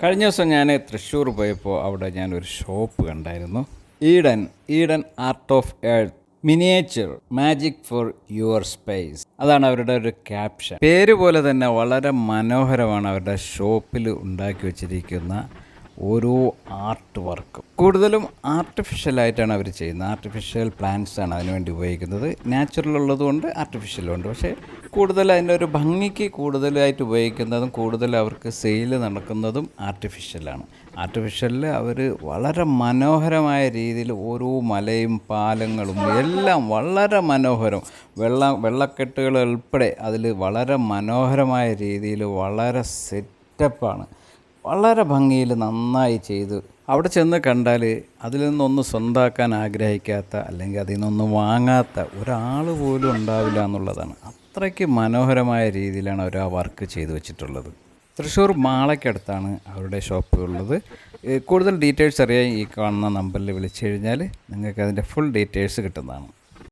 കഴിഞ്ഞ ദിവസം ഞാൻ തൃശ്ശൂർ പോയപ്പോൾ അവിടെ ഞാനൊരു ഷോപ്പ് കണ്ടായിരുന്നു. Eden art of earth miniature magic for your space. അതാണ് അവരുടെ ഒരു ക്യാപ്ഷൻ. പേര് പോലെ തന്നെ വളരെ മനോഹരമാണ് അവരുടെ ഷോപ്പിൽ ഉണ്ടാക്കി വച്ചിരിക്കുന്ന ഓരോ ആർട്ട് വർക്കും. കൂടുതലും ആർട്ടിഫിഷ്യലായിട്ടാണ് അവർ ചെയ്യുന്നത്. ആർട്ടിഫിഷ്യൽ പ്ലാന്റ്സ് ആണ് അതിനുവേണ്ടി ഉപയോഗിക്കുന്നത്. നാച്ചുറൽ ഉള്ളതുകൊണ്ട് ആർട്ടിഫിഷ്യലുണ്ട്. പക്ഷേ കൂടുതൽ അതിൻ്റെ ഒരു ഭംഗിക്ക് കൂടുതലായിട്ട് ഉപയോഗിക്കുന്നതും കൂടുതൽ അവർക്ക് സെയിൽ നടക്കുന്നതും ആർട്ടിഫിഷ്യലാണ്. ആർട്ടിഫിഷ്യലിൽ അവർ വളരെ മനോഹരമായ രീതിയിൽ ഓരോ മലയും പാലങ്ങളും എല്ലാം വളരെ മനോഹരം, വെള്ളക്കെട്ടുകൾ ഉൾപ്പെടെ അതിൽ വളരെ മനോഹരമായ രീതിയിൽ വളരെ സെറ്റപ്പാണ്. വളരെ ഭംഗിയിൽ നന്നായി ചെയ്തു. അവിടെ ചെന്ന് കണ്ടാൽ അതിൽ നിന്നൊന്ന് സ്വന്തമാക്കാൻ ആഗ്രഹിക്കാത്ത അല്ലെങ്കിൽ അതിൽ നിന്നൊന്ന് വാങ്ങാത്ത ഒരാൾ പോലും ഉണ്ടാവില്ല എന്നുള്ളതാണ്. അത്രയ്ക്ക് മനോഹരമായ രീതിയിലാണ് അവർ ആ വർക്ക് ചെയ്തു വെച്ചിട്ടുള്ളത്. തൃശ്ശൂർ മാളയ്ക്കടുത്താണ് അവരുടെ ഷോപ്പ് ഉള്ളത്. കൂടുതൽ ഡീറ്റെയിൽസ് അറിയാൻ ഈ കാണുന്ന നമ്പറിൽ വിളിച്ചു കഴിഞ്ഞാൽ നിങ്ങൾക്ക് അതിൻ്റെ ഫുൾ ഡീറ്റെയിൽസ് കിട്ടുന്നതാണ്.